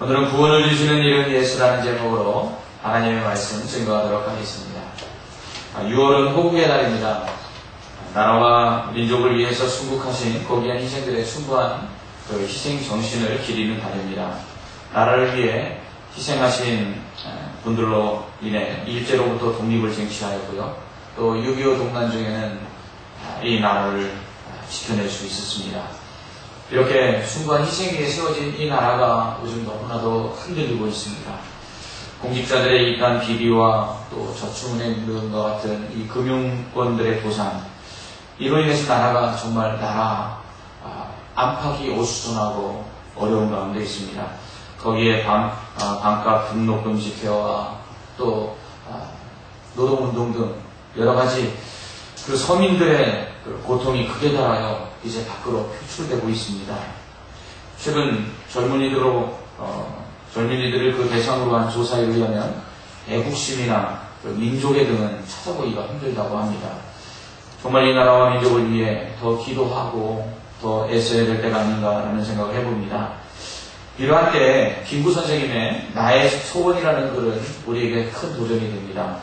오늘은 구원을 주시는 이름 예수라는 제목으로 하나님의 말씀 증거하도록 하겠습니다. 6월은 호국의 달입니다. 나라와 민족을 위해서 순국하신 고귀한 희생들의 숭고한 그 희생 정신을 기리는 달입니다. 나라를 위해 희생하신 분들로 인해 일제로부터 독립을 쟁취하였고요. 또 6.25 동란 중에는 이 나라를 지켜낼 수 있었습니다. 이렇게 숭고한 희생 위에 세워진 이 나라가 요즘 너무나도 흔들리고 있습니다. 공직자들의 이익한 비리와 또 저축은행과 같은 이 금융권들의 도산, 이로 인해서 나라가 정말 안팎이 오수선하고 어려운 가운데 있습니다. 거기에 반값 등록금 집회와 또 노동운동 등 여러 가지 그 서민들의 고통이 극에 달하여 이제 밖으로 표출되고 있습니다. 최근 젊은이들을 그 대상으로 한 조사에 의하면 애국심이나 민족애 등은 찾아보기가 힘들다고 합니다. 정말 이 나라와 민족을 위해 더 기도하고 더 애써야 될 때가 아닌가라는 생각을 해봅니다. 이러한 때에 김구 선생님의 나의 소원이라는 글은 우리에게 큰 도전이 됩니다.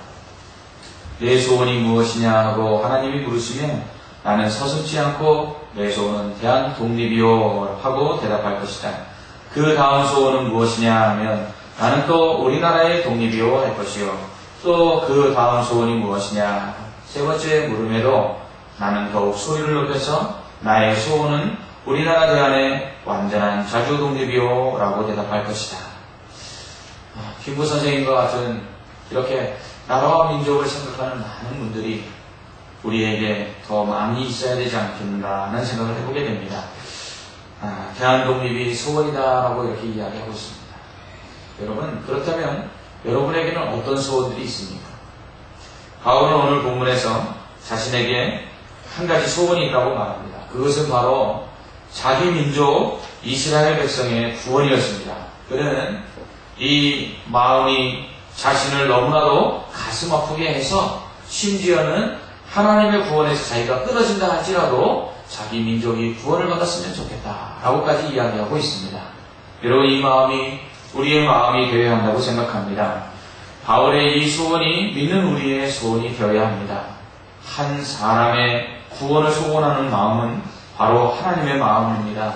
내 소원이 무엇이냐 하고 하나님이 물으시면 나는 서슴지 않고 내 소원은 대한 독립이요 하고 대답할 것이다. 그 다음 소원은 무엇이냐 하면 나는 또 우리나라의 독립이요 할 것이요. 또 그 다음 소원이 무엇이냐 세 번째 물음에도 나는 더욱 소리를 높여서 나의 소원은 우리나라 대안의 완전한 자주 독립이요 라고 대답할 것이다. 김구 선생님과 같은 이렇게 나라와 민족을 생각하는 많은 분들이 우리에게 더 많이 있어야 되지 않겠는가라는 생각을 해보게 됩니다. 대한독립이 소원이다라고 이렇게 이야기하고 있습니다. 여러분, 그렇다면 여러분에게는 어떤 소원들이 있습니까? 바울은 오늘 본문에서 자신에게 한 가지 소원이 있다고 말합니다. 그것은 바로 자기 민족 이스라엘 백성의 구원이었습니다. 그는 이 마음이 자신을 너무나도 가슴 아프게 해서 심지어는 하나님의 구원에서 자기가 끊어진다 할지라도 자기 민족이 구원을 받았으면 좋겠다라고까지 이야기하고 있습니다. 여러분, 이 마음이 우리의 마음이 되어야 한다고 생각합니다. 바울의 이 소원이 믿는 우리의 소원이 되어야 합니다. 한 사람의 구원을 소원하는 마음은 바로 하나님의 마음입니다.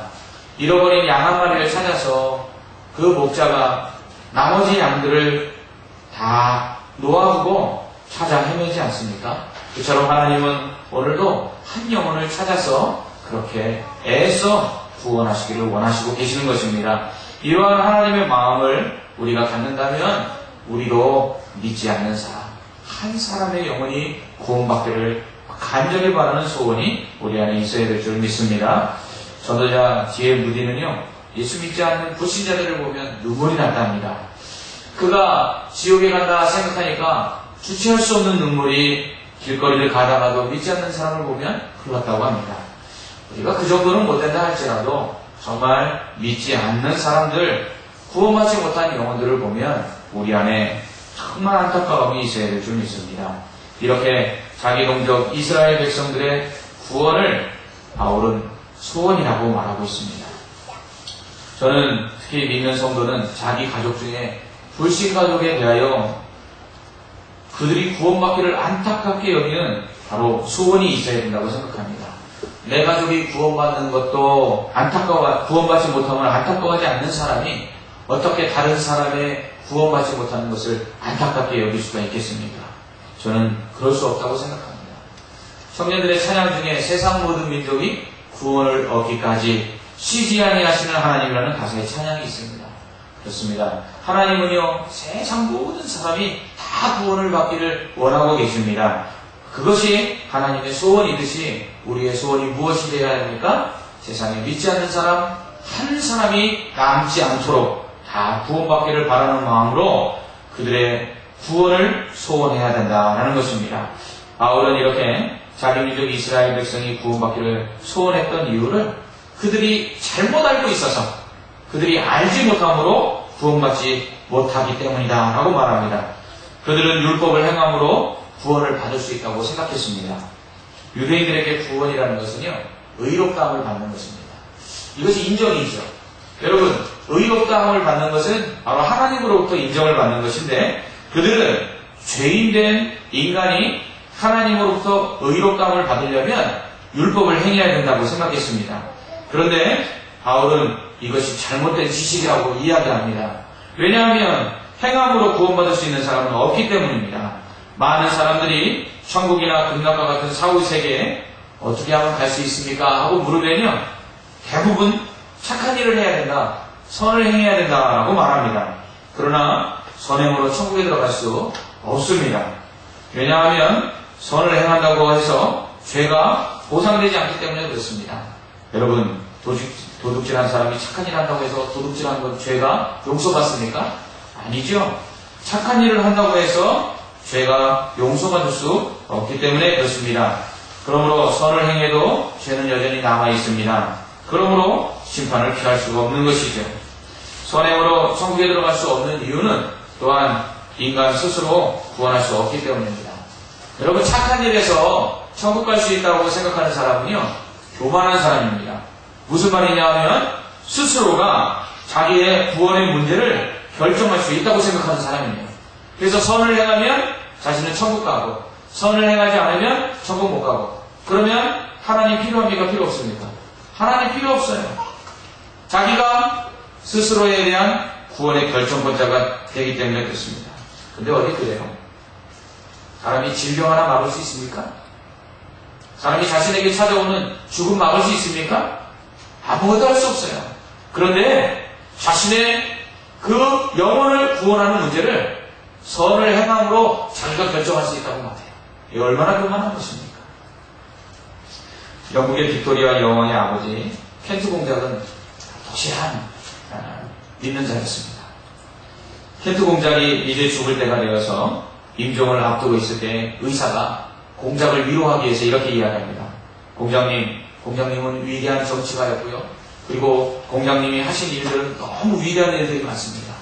잃어버린 양 한 마리를 찾아서 그 목자가 나머지 양들을 다 놓아두고 찾아 헤매지 않습니까? 그처럼 하나님은 오늘도 한 영혼을 찾아서 그렇게 애써 구원하시기를 원하시고 계시는 것입니다. 이러한 하나님의 마음을 우리가 갖는다면 우리도 믿지 않는 사람, 한 사람의 영혼이 구원받기를 간절히 바라는 소원이 우리 안에 있어야 될 줄 믿습니다. 전도자 D.L. 무디는요, 예수 믿지 않는 불신자들을 보면 눈물이 난답니다. 그가 지옥에 간다 생각하니까 주체할 수 없는 눈물이 길거리를 가다가도 믿지 않는 사람을 보면 흘렀다고 합니다. 우리가 그 정도는 못된다 할지라도 정말 믿지 않는 사람들, 구원받지 못한 영혼들을 보면 우리 안에 정말 안타까움이 있어야 될 줄 믿습니다. 이렇게 자기 동족 이스라엘 백성들의 구원을 바울은 소원이라고 말하고 있습니다. 저는 특히 믿는 성도는 자기 가족 중에 불신 가족에 대하여 그들이 구원받기를 안타깝게 여기는 바로 소원이 있어야 된다고 생각합니다. 내 가족이 구원받는 것도 구원받지 못하면 안타까워하지 않는 사람이 어떻게 다른 사람의 구원받지 못하는 것을 안타깝게 여길 수가 있겠습니까? 저는 그럴 수 없다고 생각합니다. 청년들의 찬양 중에 세상 모든 민족이 구원을 얻기까지 쉬지 아니하시는 하나님이라는 가사의 찬양이 있습니다. 그렇습니다. 하나님은요, 세상 모든 사람이 다 구원을 받기를 원하고 계십니다. 그것이 하나님의 소원이듯이 우리의 소원이 무엇이 되어야 합니까? 세상에 믿지 않는 사람 한 사람이 남지 않도록 다 구원받기를 바라는 마음으로 그들의 구원을 소원해야 된다는 것입니다. 바울은 이렇게 자기 민족 이스라엘 백성이 구원받기를 소원했던 이유를 그들이 잘못 알고 있어서 그들이 알지 못함으로 구원받지 못하기 때문이다 라고 말합니다. 그들은 율법을 행함으로 구원을 받을 수 있다고 생각했습니다. 유대인들에게 구원이라는 것은요, 의롭다함을 받는 것입니다. 이것이 인정이죠. 여러분, 의롭다함을 받는 것은 바로 하나님으로부터 인정을 받는 것인데, 그들은 죄인된 인간이 하나님으로부터 의롭다함을 받으려면 율법을 행해야 된다고 생각했습니다. 그런데 바울은 이것이 잘못된 지식이라고 이야기합니다. 왜냐하면 행함으로 구원받을 수 있는 사람은 없기 때문입니다. 많은 사람들이 천국이나 극락과 같은 사후의 세계에 어떻게 하면 갈 수 있습니까? 하고 물으면요, 대부분 착한 일을 해야 된다, 선을 행해야 된다라고 말합니다. 그러나 선행으로 천국에 들어갈 수 없습니다. 왜냐하면 선을 행한다고 해서 죄가 보상되지 않기 때문에 그렇습니다. 여러분, 도둑질한 사람이 착한 일을 한다고 해서 도둑질한 건 죄가 용서받습니까? 아니죠. 착한 일을 한다고 해서 죄가 용서받을 수 없기 때문에 그렇습니다. 그러므로 선을 행해도 죄는 여전히 남아 있습니다. 그러므로 심판을 피할 수가 없는 것이죠. 선행으로 천국에 들어갈 수 없는 이유는 또한 인간 스스로 구원할 수 없기 때문입니다. 여러분, 착한 일에서 천국 갈 수 있다고 생각하는 사람은요, 교만한 사람입니다. 무슨 말이냐 하면 스스로가 자기의 구원의 문제를 결정할 수 있다고 생각하는 사람이에요. 그래서 선을 행하면 자신은 천국 가고, 선을 행하지 않으면 천국 못 가고. 그러면 하나님 필요합니까? 필요 없습니까? 하나님 필요 없어요. 자기가 스스로에 대한 구원의 결정권자가 되기 때문에 그렇습니다. 근데 어디 그래요? 사람이 질병 하나 막을 수 있습니까? 사람이 자신에게 찾아오는 죽음 막을 수 있습니까? 아무것도 할 수 없어요. 그런데 자신의 그 영혼을 구원하는 문제를 선을 행함으로 자기가 결정할 수 있다고 말해요. 이 얼마나 교만한 것입니까? 영국의 빅토리아 여왕의 아버지 켄트 공작은 도시한 믿는 자였습니다. 켄트 공작이 이제 죽을 때가 되어서 임종을 앞두고 있을 때 의사가 공작을 위로하기 위해서 이렇게 이야기합니다. 공장님은 위대한 정치가였고요. 그리고 공장님이 하신 일들은 너무 위대한 일들이 많습니다.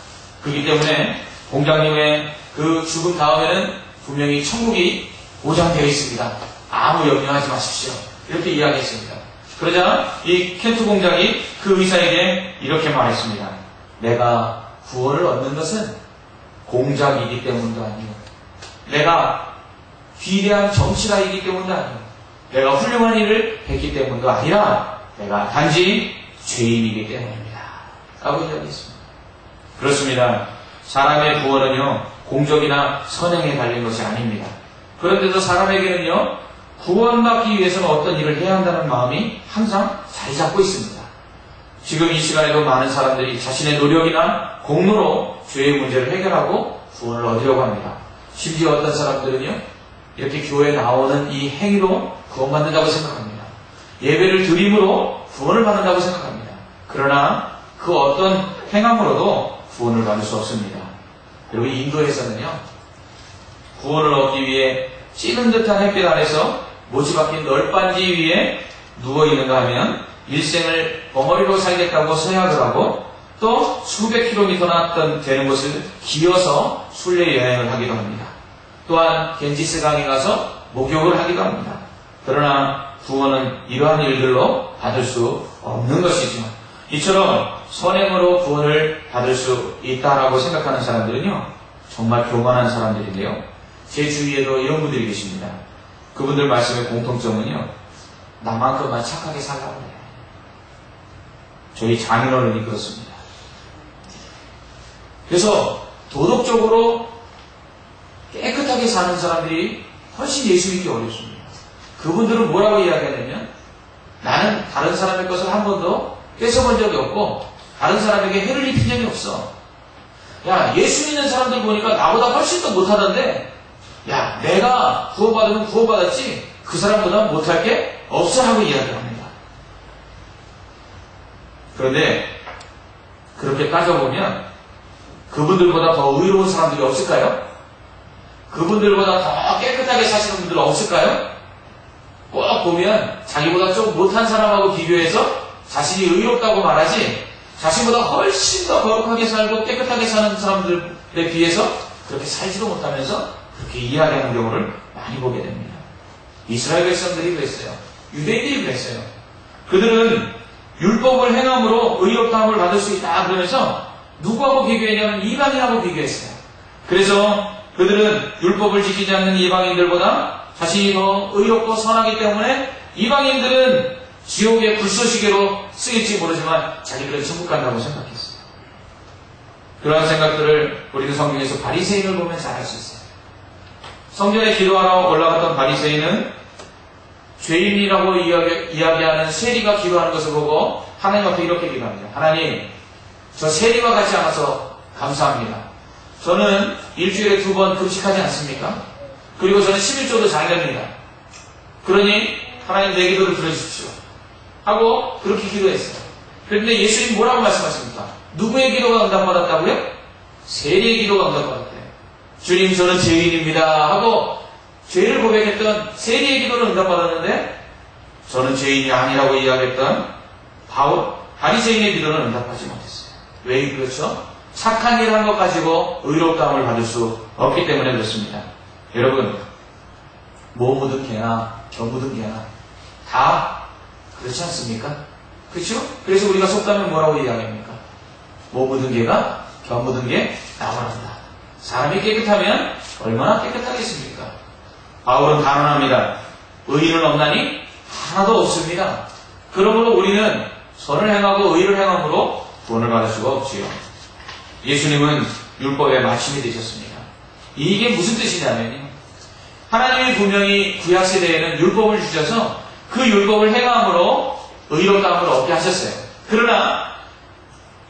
그렇기 때문에 공장님의 그 죽음 다음에는 분명히 천국이 보장되어 있습니다. 아무 염려하지 마십시오. 이렇게 이야기했습니다. 그러자 이 켄트 공작이 그 의사에게 이렇게 말했습니다. 내가 구원을 얻는 것은 공작이기 때문도 아니고, 내가 위대한 정치가이기 때문도 아니고, 내가 훌륭한 일을 했기 때문도 아니라 내가 단지 죄인이기 때문입니다. 라고 이야기했습니다. 그렇습니다. 사람의 구원은요, 공적이나 선행에 달린 것이 아닙니다. 그런데도 사람에게는요, 구원받기 위해서는 어떤 일을 해야 한다는 마음이 항상 자리 잡고 있습니다. 지금 이 시간에도 많은 사람들이 자신의 노력이나 공로로 죄의 문제를 해결하고 구원을 얻으려고 합니다. 심지어 어떤 사람들은요, 이렇게 교회에 나오는 이 행위로 구원받는다고 생각합니다. 예배를 드림으로 구원을 받는다고 생각합니다. 그러나 그 어떤 행함으로도 구원을 받을 수 없습니다. 그리고 인도에서는요, 구원을 얻기 위해 찌는 듯한 햇빛 아래서 못이 박힌 널빤지 위에 누워있는가 하면 일생을 벙어리로 살겠다고 서약을 하고, 또 수백 킬로미터나 되는 곳을 기어서 순례 여행을 하기도 합니다. 또한 겐지스 강에 가서 목욕을 하기도 합니다. 그러나 구원은 이러한 일들로 받을 수 없는 것이죠. 이처럼 선행으로 구원을 받을 수 있다라고 생각하는 사람들은요, 정말 교만한 사람들인데요, 제 주위에도 이런 분들이 계십니다. 그분들 말씀의 공통점은요, 나만큼만 착하게 살라고 해요. 저희 장인어른이 그렇습니다. 그래서 도덕적으로 깨끗하게 사는 사람들이 훨씬 예수 믿기 어렵습니다. 그분들은 뭐라고 이야기하냐면, 나는 다른 사람의 것을 한 번도 뺏어본 적이 없고 다른 사람에게 해를 입힌 적이 없어. 야, 예수 믿는 사람들 보니까 나보다 훨씬 더 못하던데, 야, 내가 구원받으면 구원받았지 그 사람보다 못할 게 없어 하고 이야기합니다. 그런데 그렇게 따져보면 그분들보다 더 의로운 사람들이 없을까요? 그분들보다 더 깨끗하게 사시는 분들 없을까요? 꼭 보면 자기보다 좀 못한 사람하고 비교해서 자신이 의롭다고 말하지, 자신보다 훨씬 더 거룩하게 살고 깨끗하게 사는 사람들에 비해서 그렇게 살지도 못하면서 그렇게 이야기하는 경우를 많이 보게 됩니다. 이스라엘 백성들이 그랬어요. 유대인들이 그랬어요. 그들은 율법을 행함으로 의롭다함을 받을 수 있다 그러면서 누구하고 비교했냐면 이방인하고 비교했어요. 그래서 그들은 율법을 지키지 않는 이방인들보다 자신이 더 의롭고 선하기 때문에 이방인들은 지옥의 불쏘시개로 쓰일지 모르지만 자기들은 천국 간다고 생각했어요. 그러한 생각들을 우리는 성경에서 바리새인을 보면 잘 알 수 있어요. 성전에 기도하러 올라갔던 바리새인은 죄인이라고 이야기하는 세리가 기도하는 것을 보고 하나님 앞에 이렇게 기도합니다. 하나님, 저 세리와 같지 않아서 감사합니다. 저는 일주일에 2번 금식하지 않습니까? 그리고 저는 11조도 잘 냅니다. 그러니 하나님 내 기도를 들어주십시오. 하고 그렇게 기도했어요. 그런데 예수님 뭐라고 말씀하십니까? 누구의 기도가 응답받았다고요? 세리의 기도가 응답받았대요. 주님, 저는 죄인입니다. 하고 죄를 고백했던 세리의 기도를 응답받았는데 저는 죄인이 아니라고 이야기했던 바리새인의 기도는 응답하지 못했어요. 왜 그렇죠? 착한 일 한 것 가지고 의롭다함을 받을 수 없기 때문에 그렇습니다. 여러분, 뭐 묻은 개나 겨 묻은 개나 다 그렇지 않습니까? 그렇죠? 그래서 우리가 속담에 뭐라고 이야기합니까? 뭐 묻은 개가 겨 묻은 게 나오란다. 사람이 깨끗하면 얼마나 깨끗하겠습니까? 바울은 단언합니다. 의인은 없나니 하나도 없습니다. 그러므로 우리는 선을 행하고 의를 행함으로 구원을 받을 수가 없지요. 예수님은 율법의 마침이 되셨습니다. 이게 무슨 뜻이냐면요, 하나님이 분명히 구약시대에는 율법을 주셔서 그 율법을 행함으로 의롭다함을 얻게 하셨어요. 그러나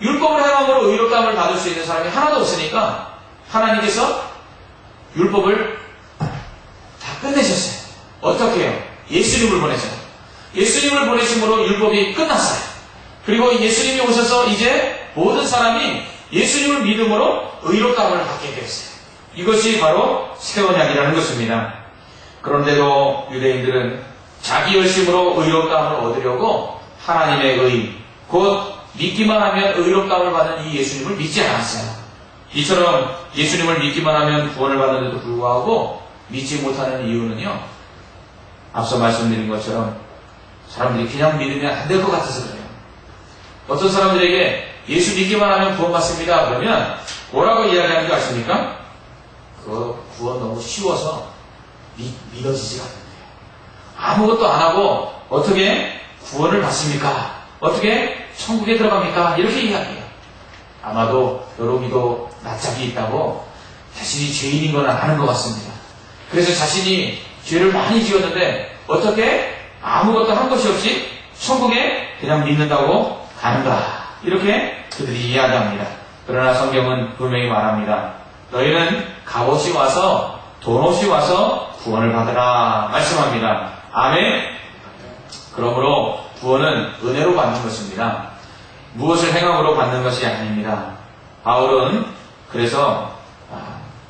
율법을 행함으로 의롭다함을 받을 수 있는 사람이 하나도 없으니까 하나님께서 율법을 다 끝내셨어요. 어떻게 해요? 예수님을 보내셔요. 예수님을 보내심으로 율법이 끝났어요. 그리고 예수님이 오셔서 이제 모든 사람이 예수님을 믿음으로 의롭다함을 받게 되었어요. 이것이 바로 새 언약이라는 것입니다. 그런데도 유대인들은 자기 열심으로 의롭다함을 얻으려고 하나님의 의, 곧 믿기만 하면 의롭다함을 받는 이 예수님을 믿지 않았어요. 이처럼 예수님을 믿기만 하면 구원을 받는데도 불구하고 믿지 못하는 이유는요, 앞서 말씀드린 것처럼 사람들이 그냥 믿으면 안 될 것 같아서 그래요. 어떤 사람들에게 예수 믿기만 하면 구원받습니다 그러면 뭐라고 이야기하는 줄 아십니까? 그 구원 너무 쉬워서 믿어지지가 않는데요. 아무것도 안 하고 어떻게 구원을 받습니까? 어떻게 천국에 들어갑니까? 이렇게 이야기해요. 아마도 여러분도 낯짝이 있다고 자신이 죄인인 건 아는 것 같습니다. 그래서 자신이 죄를 많이 지었는데 어떻게 아무것도 한 것이 없이 천국에 그냥 믿는다고 가는가, 이렇게 그들이 이야기합니다. 그러나 성경은 분명히 말합니다. 너희는 값없이 와서 돈 없이 와서 구원을 받으라 말씀합니다. 아멘. 그러므로 구원은 은혜로 받는 것입니다. 무엇을 행함으로 받는 것이 아닙니다. 바울은 그래서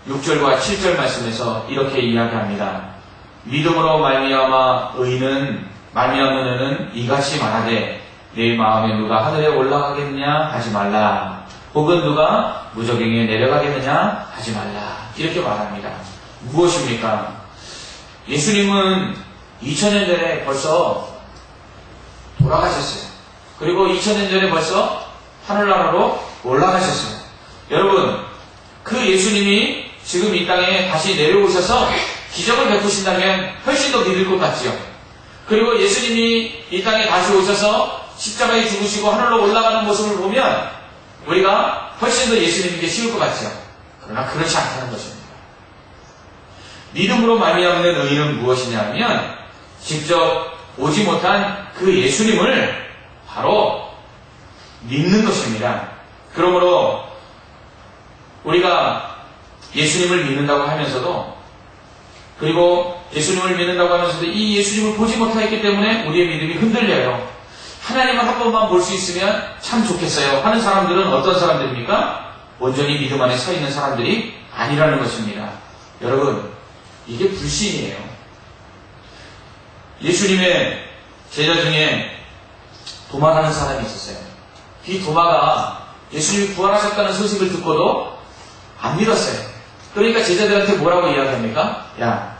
6절과 7절 말씀에서 이렇게 이야기합니다. 믿음으로 말미암아 의는 말미암은 의는 이같이 말하되 내 마음에 누가 하늘에 올라가겠느냐 하지 말라. 혹은 누가 무저갱에 내려가겠느냐 하지 말라. 이렇게 말합니다. 무엇입니까? 예수님은 2000년 전에 벌써 돌아가셨어요. 그리고 2000년 전에 벌써 하늘나라로 올라가셨어요. 여러분, 그 예수님이 지금 이 땅에 다시 내려오셔서 기적을 베푸신다면 훨씬 더 믿을 것 같지요. 그리고 예수님이 이 땅에 다시 오셔서 십자가에 죽으시고 하늘로 올라가는 모습을 보면 우리가 훨씬 더 예수님에게 쉬울 것 같죠. 그러나 그렇지 않다는 것입니다. 믿음으로 말미암는 의는 무엇이냐면 직접 오지 못한 그 예수님을 바로 믿는 것입니다. 그러므로 우리가 예수님을 믿는다고 하면서도, 그리고 예수님을 믿는다고 하면서도 이 예수님을 보지 못하였기 때문에 우리의 믿음이 흔들려요. 하나님을 한 번만 볼 수 있으면 참 좋겠어요 하는 사람들은 어떤 사람들입니까? 온전히 믿음 안에 서 있는 사람들이 아니라는 것입니다. 여러분, 이게 불신이에요. 예수님의 제자 중에 도마라는 사람이 있었어요. 이 도마가 예수님이 부활하셨다는 소식을 듣고도 안 믿었어요. 그러니까 제자들한테 뭐라고 이야기합니까? 야,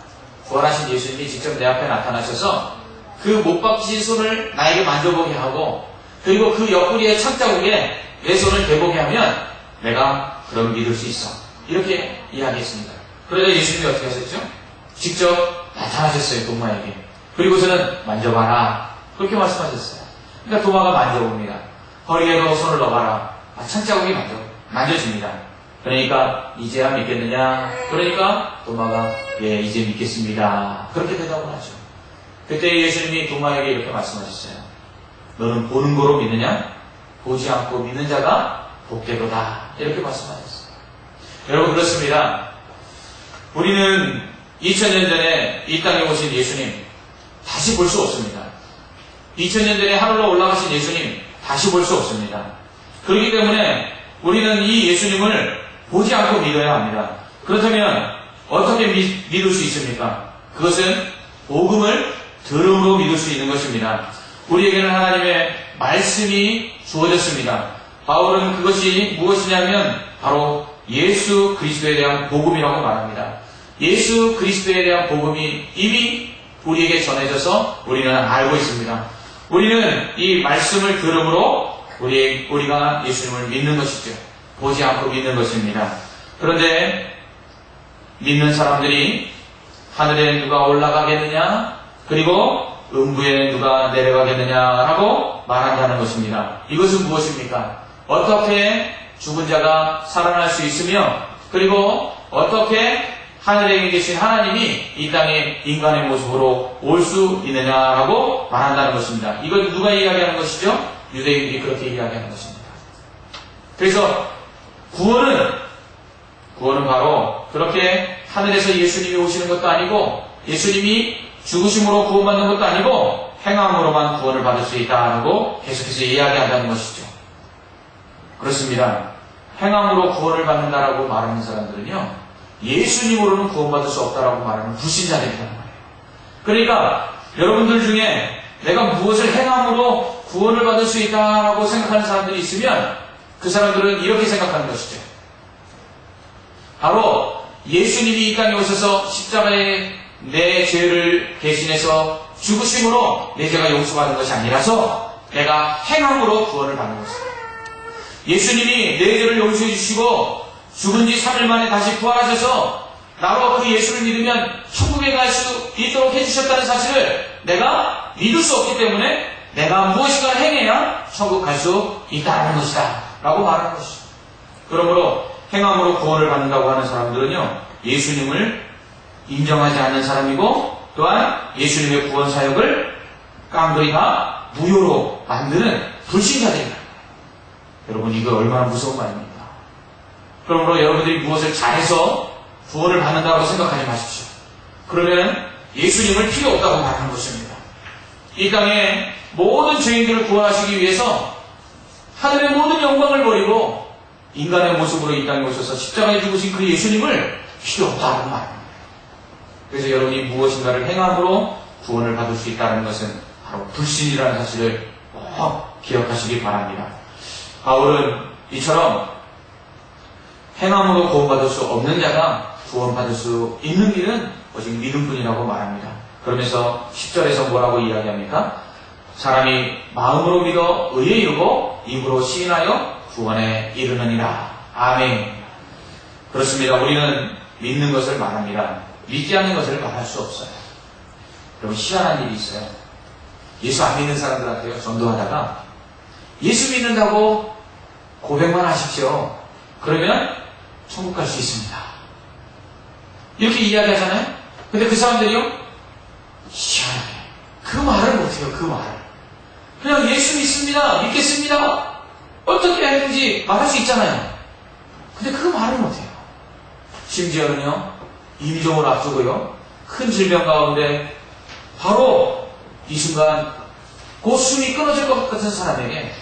부활하신 예수님이 직접 내 앞에 나타나셔서 그 못 박히신 손을 나에게 만져보게 하고 그리고 그 옆구리의 창자국에 내 손을 대보게 하면 내가 그럼 믿을 수 있어. 이렇게 이야기했습니다. 그러자 예수님이 어떻게 하셨죠? 직접 나타나셨어요, 도마에게. 그리고서는 만져봐라. 그렇게 말씀하셨어요. 그러니까 도마가 만져봅니다. 허리에도 손을 넣어봐라. 창자국이 만져집니다. 그러니까 이제야 믿겠느냐? 그러니까 도마가 예, 이제 믿겠습니다. 그렇게 대답을 하죠. 그때 예수님이 도마에게 이렇게 말씀하셨어요. 너는 보는 거로 믿느냐? 보지 않고 믿는 자가 복되도다. 이렇게 말씀하셨어요. 여러분 그렇습니다. 우리는 2000년 전에 이 땅에 오신 예수님 다시 볼 수 없습니다. 2000년 전에 하늘로 올라가신 예수님 다시 볼 수 없습니다. 그렇기 때문에 우리는 이 예수님을 보지 않고 믿어야 합니다. 그렇다면 어떻게 믿을 수 있습니까? 그것은 복음을 들음으로 믿을 수 있는 것입니다. 우리에게는 하나님의 말씀이 주어졌습니다. 바울은 그것이 무엇이냐면 바로 예수 그리스도에 대한 복음이라고 말합니다. 예수 그리스도에 대한 복음이 이미 우리에게 전해져서 우리는 알고 있습니다. 우리는 이 말씀을 들음으로 우리가 예수님을 믿는 것이죠. 보지 않고 믿는 것입니다. 그런데 믿는 사람들이 하늘에 누가 올라가겠느냐? 그리고 음부에 누가 내려가겠느냐라고 말한다는 것입니다. 이것은 무엇입니까? 어떻게 죽은 자가 살아날 수 있으며 그리고 어떻게 하늘에 계신 하나님이 이 땅에 인간의 모습으로 올 수 있느냐라고 말한다는 것입니다. 이걸 누가 이야기하는 것이죠? 유대인들이 그렇게 이야기하는 것입니다. 그래서 구원은 바로 그렇게 하늘에서 예수님이 오시는 것도 아니고 예수님이 죽으심으로 구원받는 것도 아니고 행함으로만 구원을 받을 수 있다고 계속해서 이야기한다는 것이죠. 그렇습니다. 행함으로 구원을 받는다라고 말하는 사람들은요. 예수님으로는 구원받을 수 없다라고 말하는 불신자들이라는 거예요. 그러니까 여러분들 중에 내가 무엇을 행함으로 구원을 받을 수 있다라고 생각하는 사람들이 있으면 그 사람들은 이렇게 생각하는 것이죠. 바로 예수님이 이 땅에 오셔서 십자가에 내 죄를 대신해서 죽으심으로 내 죄가 용서받은 것이 아니라서 내가 행함으로 구원을 받는 것입니다. 예수님이 내 죄를 용서해 주시고 죽은 지 3일 만에 다시 부활하셔서 나로 그 예수를 믿으면 천국에 갈 수 있도록 해주셨다는 사실을 내가 믿을 수 없기 때문에 내가 무엇인가 행해야 천국 갈 수 있다는 것이다 라고 말하는 것이죠. 그러므로 행함으로 구원을 받는다고 하는 사람들은요, 예수님을 인정하지 않는 사람이고 또한 예수님의 구원 사역을 깡그리 다 무효로 만드는 불신자들입니다. 여러분 이거 얼마나 무서운 말입니까? 그러므로 여러분들이 무엇을 잘해서 구원을 받는다고 생각하지 마십시오. 그러면 예수님을 필요 없다고 말하는 것입니다. 이 땅에 모든 죄인들을 구원하시기 위해서 하늘의 모든 영광을 버리고 인간의 모습으로 이 땅에 오셔서 십자가에 죽으신 그 예수님을 필요 없다고 말합니다. 그래서 여러분이 무엇인가를 행함으로 구원을 받을 수 있다는 것은 바로 불신이라는 사실을 꼭 기억하시기 바랍니다. 바울은 이처럼 행함으로 구원받을 수 없는 자가 구원받을 수 있는 길은 오직 믿음뿐이라고 말합니다. 그러면서 10절에서 뭐라고 이야기합니까? 사람이 마음으로 믿어 의에 이르고 입으로 시인하여 구원에 이르느니라. 아멘. 그렇습니다. 우리는 믿는 것을 말합니다. 믿지 않는 것을 말할 수 없어요. 여러분 희한한 일이 있어요. 예수 안 믿는 사람들한테요, 전도하다가 예수 믿는다고 고백만 하십시오. 그러면 천국 갈 수 있습니다. 이렇게 이야기하잖아요. 근데 그 사람들이요, 희한하게 그 말을 못해요. 그 말을 그냥 예수 믿습니다, 믿겠습니다, 어떻게 해야 되는지 말할 수 있잖아요. 근데 그 말을 못해요. 심지어는요, 임종을 앞두고요, 큰 질병 가운데 바로 이 순간 곧 숨이 끊어질 것 같은 사람에게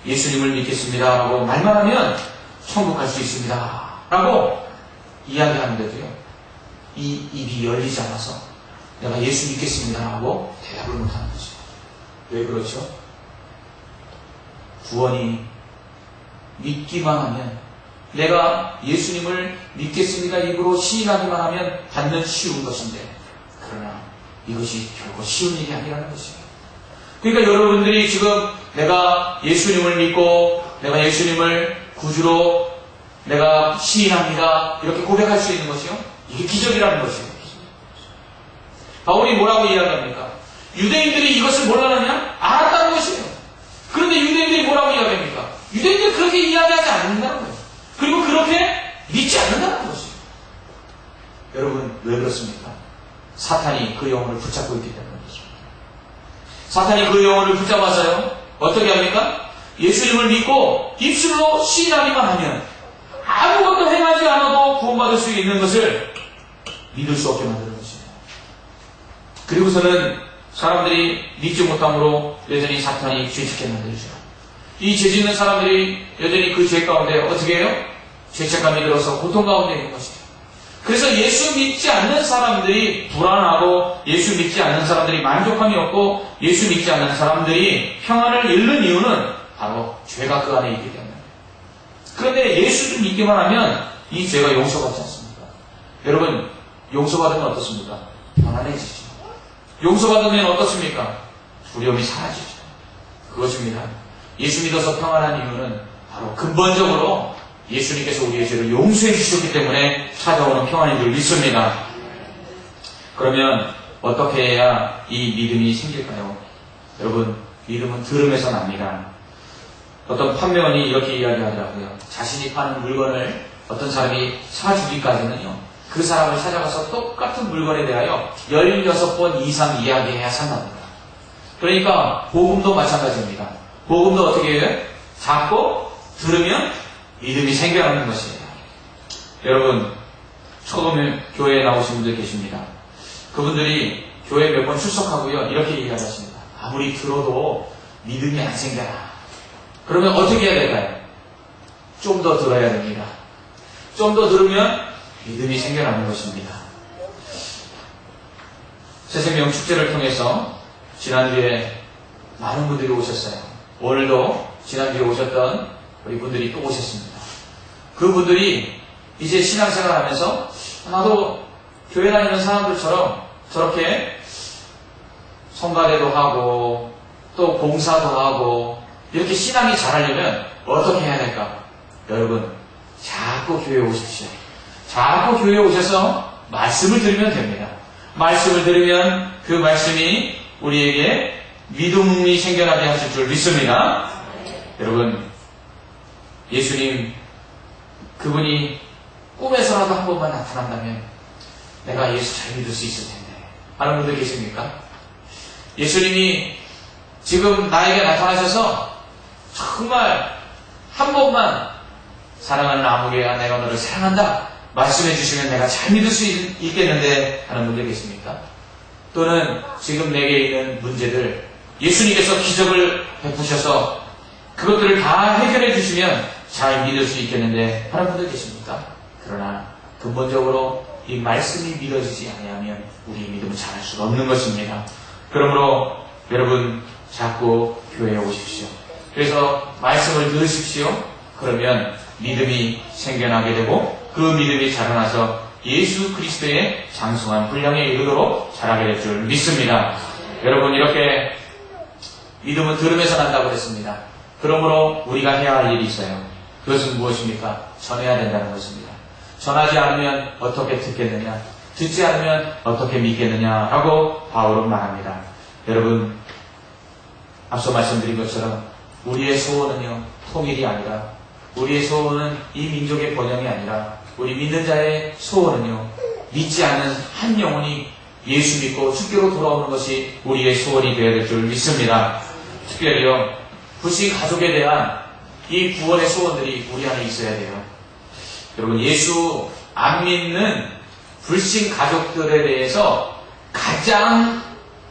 예수님을 믿겠습니다 라고 말만 하면 천국 갈 수 있습니다 라고 이야기하는데도요, 이 입이 열리지 않아서 내가 예수 믿겠습니다 라고 대답을 못하는 거죠. 왜 그렇죠? 구원이 믿기만 하면, 내가 예수님을 믿겠습니다 입으로 시인하기만 하면 받는 쉬운 것인데, 그러나 이것이 결코 쉬운 일이 아니라는 것이에요. 그러니까 여러분들이 지금 내가 예수님을 믿고 내가 예수님을 구주로 내가 시인합니다. 이렇게 고백할 수 있는 것이요. 이게 기적이라는 것이에요. 바울이 뭐라고 이야기합니까? 유대인들이 이것을 몰랐느냐? 알았다는 것이에요. 그런데 유대인들이 뭐라고 이야기합니까? 유대인들이 그렇게 이야기하지 않는다는 거예요. 그리고 그렇게 믿지 않는다는 것이에요. 여러분, 왜 그렇습니까? 사탄이 그 영혼을 붙잡고 있기 때문이죠. 사탄이 그 영혼을 붙잡아서요, 어떻게 합니까? 예수님을 믿고 입술로 시인하기만 하면 아무것도 행하지 않아도 구원받을 수 있는 것을 믿을 수 없게 만드는 것이에요. 그리고서는 사람들이 믿지 못함으로 여전히 사탄이 죄짓게 만들죠. 이 죄짓는 사람들이 여전히 그 죄 가운데 어떻게 해요? 죄책감이 들어서 고통 가운데 있는 것이죠. 그래서 예수 믿지 않는 사람들이 불안하고 예수 믿지 않는 사람들이 만족함이 없고 예수 믿지 않는 사람들이 평안을 잃는 이유는 바로 죄가 그 안에 있기 때문에. 그런데 예수를 믿기만 하면 이 죄가 용서받지 않습니다. 여러분, 용서받으면 어떻습니까? 편안해지죠. 용서받으면 어떻습니까? 두려움이 사라지죠. 그것입니다. 예수 믿어서 평안한 이유는 바로 근본적으로 예수님께서 우리의 죄를 용서해 주셨기 때문에 찾아오는 평안인 줄 믿습니다. 그러면 어떻게 해야 이 믿음이 생길까요? 여러분, 믿음은 들음에서 납니다. 어떤 판매원이 이렇게 이야기하더라고요. 자신이 파는 물건을 어떤 사람이 사주기까지는요, 그 사람을 찾아가서 똑같은 물건에 대하여 16번 이상 이야기해야 산답니다. 그러니까 복음도 마찬가지입니다. 복음도 어떻게 해요? 잡고 들으면 믿음이 생겨나는 것이에요. 여러분, 처음에 교회에 나오신 분들 계십니다. 그분들이 교회 몇 번 출석하고요, 이렇게 얘기하셨습니다. 아무리 들어도 믿음이 안 생겨나. 그러면 어떻게 해야 될까요? 좀 더 들어야 됩니다. 좀 더 들으면 믿음이 생겨나는 것입니다. 새생명 축제를 통해서 지난주에 많은 분들이 오셨어요. 오늘도 지난주에 오셨던 우리 분들이 또 오셨습니다. 그분들이 이제 신앙생활 하면서 나도 교회 다니는 사람들처럼 저렇게 성가대도 하고 또 봉사도 하고 이렇게 신앙이 자라려면 어떻게 해야 될까? 여러분, 자꾸 교회에 오십시오. 자꾸 교회에 오셔서 말씀을 들으면 됩니다. 말씀을 들으면 그 말씀이 우리에게 믿음이 생겨나게 하실 줄 믿습니다. 여러분, 예수님, 그분이 꿈에서라도 한 번만 나타난다면 내가 예수 잘 믿을 수 있을 텐데 하는 분들 계십니까? 예수님이 지금 나에게 나타나셔서 정말 한 번만 사랑하는 아무개야 내가 너를 사랑한다 말씀해 주시면 내가 잘 믿을 수 있겠는데 하는 분들 계십니까? 또는 지금 내게 있는 문제들 예수님께서 기적을 베푸셔서 그것들을 다 해결해 주시면 잘 믿을 수 있겠는데 하는 분들 계십니까? 그러나 근본적으로 이 말씀이 믿어지지 아니하면 우리 믿음을 잘할 수가 없는 것입니다. 그러므로 여러분 자꾸 교회에 오십시오. 그래서 말씀을 들으십시오. 그러면 믿음이 생겨나게 되고 그 믿음이 자라나서 예수 그리스도의 장성한 분량에 이르도록 자라게 될 줄 믿습니다. 여러분, 이렇게 믿음은 들음에서 난다고 했습니다. 그러므로 우리가 해야 할 일이 있어요. 그것은 무엇입니까? 전해야 된다는 것입니다. 전하지 않으면 어떻게 듣겠느냐? 듣지 않으면 어떻게 믿겠느냐? 라고 바울은 말합니다. 여러분, 앞서 말씀드린 것처럼 우리의 소원은요, 통일이 아니라 우리의 소원은 이 민족의 번영이 아니라 우리 믿는 자의 소원은요, 믿지 않는 한 영혼이 예수 믿고 주께로 돌아오는 것이 우리의 소원이 되어야 될 줄 믿습니다. 특별히요, 불신 가족에 대한 이 구원의 소원들이 우리 안에 있어야 돼요. 여러분, 예수 안 믿는 불신 가족들에 대해서 가장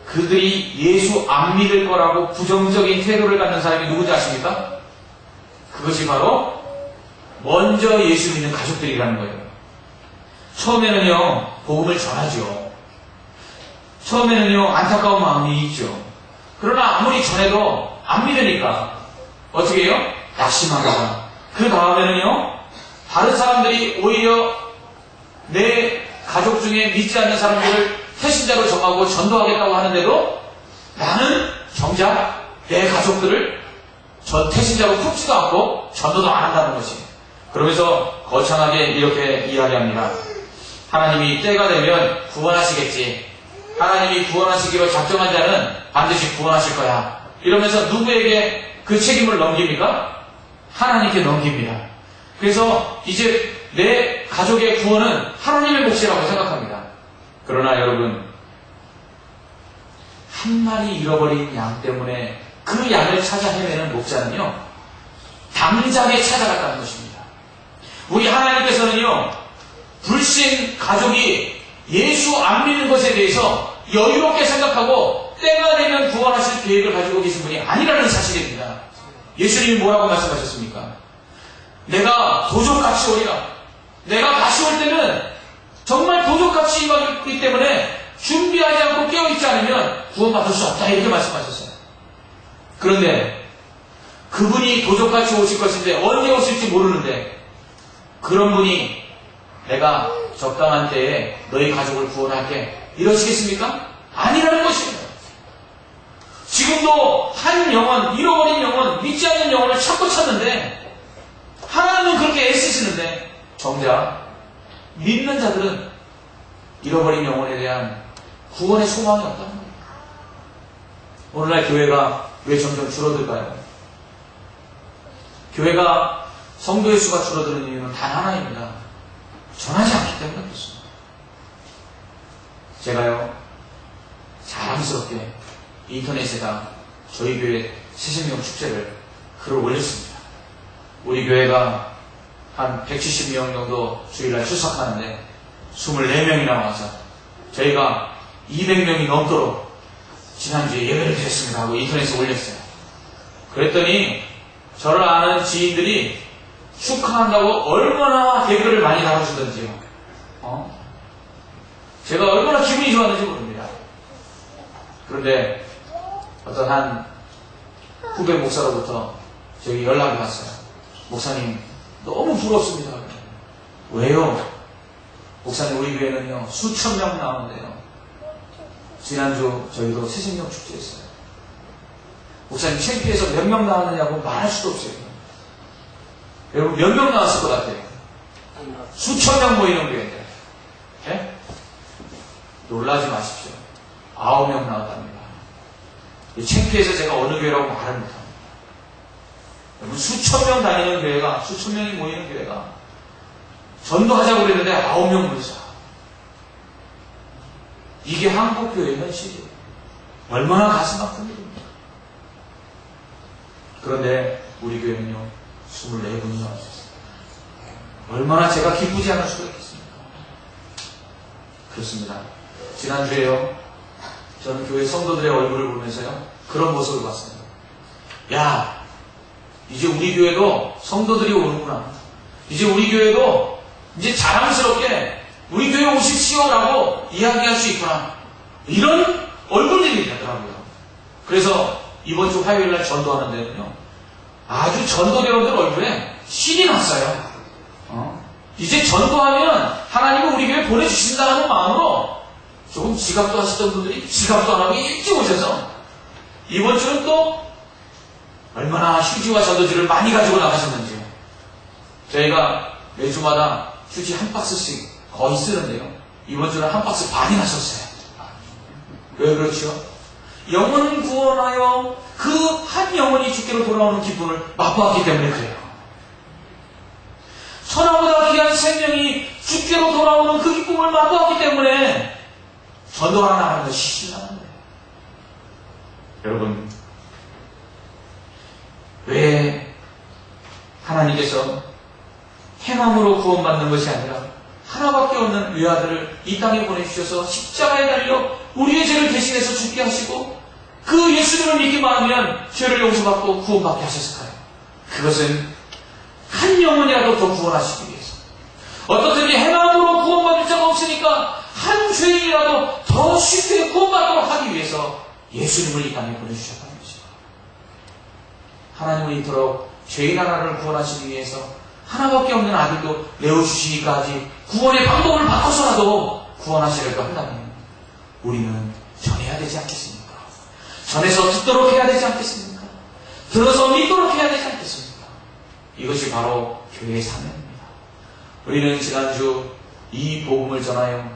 그들이 예수 안 믿을 거라고 부정적인 태도를 갖는 사람이 누군지 아십니까? 그것이 바로 먼저 예수 믿는 가족들이라는 거예요. 처음에는요, 복음을 전하죠. 처음에는요, 안타까운 마음이 있죠. 그러나 아무리 전해도 안 믿으니까 어떻게 해요? 낙심하다가 그 다음에는요, 다른 사람들이 오히려 내 가족 중에 믿지 않는 사람들을 태신자로 정하고 전도하겠다고 하는데도 나는 정작 내 가족들을 태신자로 품지도 않고 전도도 안 한다는 것이. 그러면서 거창하게 이렇게 이야기합니다. 하나님이 때가 되면 구원하시겠지. 하나님이 구원하시기로 작정한 자는 반드시 구원하실 거야. 이러면서 누구에게 그 책임을 넘깁니까? 하나님께 넘깁니다. 그래서 이제 내 가족의 구원은 하나님의 몫이라고 생각합니다. 그러나 여러분, 한 마리 잃어버린 양 때문에 그 양을 찾아 헤매는 목자는요, 당장에 찾아갔다는 것입니다. 우리 하나님께서는요, 불신 가족이 예수 안 믿는 것에 대해서 여유롭게 생각하고 때가 되면 구원하실 계획을 가지고 계신 분이 아니라는 사실입니다. 예수님이 뭐라고 말씀하셨습니까? 내가 도적같이 오리라. 내가 다시 올 때는 정말 도적같이 임하기 때문에 준비하지 않고 깨어있지 않으면 구원받을 수 없다, 이렇게 말씀하셨어요. 그런데 그분이 도적같이 오실 것인데 언제 오실지 모르는데 그런 분이 내가 적당한 때에 너희 가족을 구원할게, 이러시겠습니까? 아니라는 것입니다. 지금도 한 영혼, 잃어버린 영혼, 믿지 않는 영혼을 찾고 찾는데 하나님은 그렇게 애쓰시는데 정작 믿는 자들은 잃어버린 영혼에 대한 구원의 소망이 없다는 거예요. 오늘날 교회가 왜 점점 줄어들까요? 교회가 성도의 수가 줄어드는 이유는 단 하나입니다. 전하지 않기 때문에 그렇습니다. 제가요, 자랑스럽게 인터넷에다 저희 교회 새신명 축제를 글을 올렸습니다. 우리 교회가 한 170명 정도 주일날 출석하는데 24명이나 와서 저희가 200명이 넘도록 지난주에 예배를 드렸습니다 하고 인터넷에 올렸어요. 그랬더니 저를 아는 지인들이 축하한다고 얼마나 댓글을 많이 달아주던지요. 제가 얼마나 기분이 좋았는지 모릅니다. 그런데 어떤 한 후배 목사로부터 저에게 연락이 왔어요. 목사님, 너무 부럽습니다. 왜요? 목사님, 우리 교회는요, 수천 명 나오는데요. 지난주 저희도 새신명 축제했어요. 목사님, 창피해서 몇 명 나왔느냐고 말할 수도 없어요. 여러분, 몇 명 나왔을 것 같아요? 수천 명 모이는 교회인데. 네? 놀라지 마십시오. 9명 나왔답니다. 창피해서 제가 어느 교회라고 말을 못합니다. 여러분, 수천 명 다니는 교회가, 수천 명이 모이는 교회가 전도하자고 그랬는데 9명 모였어요. 이게 한국교회의 현실이에요. 얼마나 가슴 아픈 일입니까? 그런데 우리 교회는요, 24분이 나왔어요. 얼마나 제가 기쁘지 않을 수가 있겠습니까? 그렇습니다. 지난주에요, 저는 교회 성도들의 얼굴을 보면서요, 그런 모습을 봤어요. 야, 이제 우리 교회도 성도들이 오는구나. 이제 우리 교회도 이제 자랑스럽게 우리 교회 오십시오라고 이야기할 수 있구나. 이런 얼굴들이 되더라고요. 그래서 이번 주 화요일날 전도하는데는요, 아주 전도대원들 얼굴에 신이 났어요. 이제 전도하면 하나님은 우리 교회 보내주신다는 마음으로 조금 지갑도 하시던 분들이 지갑도 안 하고 일찍 오셔서 이번 주는 또 얼마나 휴지와 전도지를 많이 가지고 나가셨는지요. 저희가 매주마다 휴지 한 박스씩 거의 쓰는데요, 이번 주는 한 박스 반이나 썼어요. 왜 그렇죠? 영혼을 구원하여 그 한 영혼이 주께로 돌아오는 기쁨을 맛보았기 때문에 그래요. 천하보다 귀한 생명이 주께로 돌아오는 그 기쁨을 맛보았기 때문에 전도를 나가는 것이 신나는 거예요. 여러분, 왜 하나님께서 행함으로 구원받는 것이 아니라 하나밖에 없는 외아들을 이 땅에 보내주셔서 십자가에 달려 우리의 죄를 대신해서 죽게 하시고 그 예수님을 믿기만 하면 죄를 용서받고 구원받게 하셨을까요? 그것은 한 영혼이라도 더 구원하시기 위해서, 어떻든지 행함으로 구원받을 자가 없으니까 한 죄인이라도 더 쉽게 구원받도록 하기 위해서 예수님을 이 땅에 보내주셨다는 것입니다. 하나님은 이토록 죄인 하나를 구원하시기 위해서 하나밖에 없는 아들도 내어주시기까지 구원의 방법을 바꿔서라도 구원하시려고 한다면 우리는 전해야 되지 않겠습니까? 전해서 듣도록 해야 되지 않겠습니까? 들어서 믿도록 해야 되지 않겠습니까? 이것이 바로 교회의 사명입니다. 우리는 지난주 이 복음을 전하여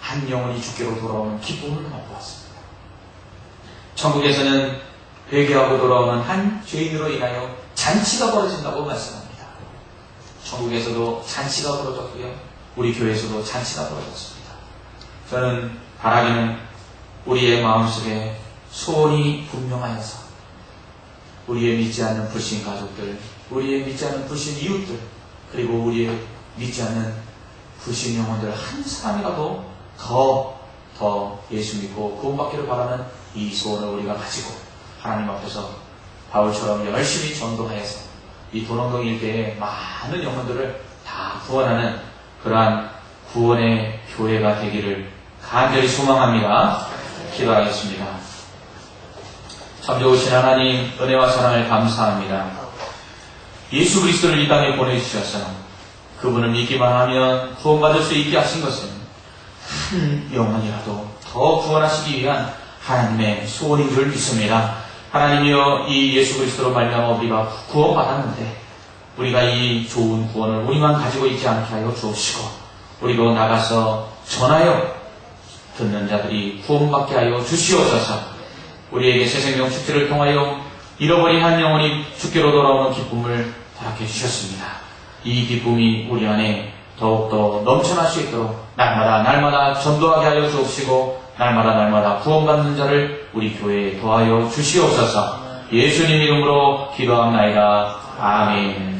한 영혼이 주께로 돌아오는 기쁨을 맛보았습니다. 천국에서는 회개하고 돌아오는 한 죄인으로 인하여 잔치가 벌어진다고 말씀합니다. 천국에서도 잔치가 벌어졌고요. 우리 교회에서도 잔치가 벌어졌습니다. 저는 바라기는 우리의 마음속에 소원이 분명하여서 우리의 믿지 않는 불신 가족들, 우리의 믿지 않는 불신 이웃들, 그리고 우리의 믿지 않는 불신 영혼들 한 사람이라도 더 예수 믿고 구원받기를 바라는 이 소원을 우리가 가지고 하나님 앞에서 바울처럼 열심히 전도하여서 이 도농동 일대에 많은 영혼들을 다 구원하는 그러한 구원의 교회가 되기를 간절히 소망합니다. 기도하겠습니다. 참 좋으신 하나님, 은혜와 사랑을 감사합니다. 예수 그리스도를 이 땅에 보내주셔서 그분을 믿기만 하면 구원받을 수 있게 하신 것은 한 영혼이라도 더 구원하시기 위한 하나님의 소원인 줄 믿습니다. 하나님이여, 이 예수 그리스도로 말미암아 우리가 구원받았는데 우리가 이 좋은 구원을 우리만 가지고 있지 않게 하여 주옵시고 우리도 나가서 전하여 듣는 자들이 구원받게 하여 주시옵소서. 우리에게 새생명 축제를 통하여 잃어버린 한 영혼이 주께로 돌아오는 기쁨을 허락해 주셨습니다. 이 기쁨이 우리 안에 더욱더 넘쳐날 수 있도록 날마다 전도하게 하여 주옵시고 날마다 구원받는 자를 우리 교회에 도하여 주시옵소서. 예수님 이름으로 기도합나이다. 아멘.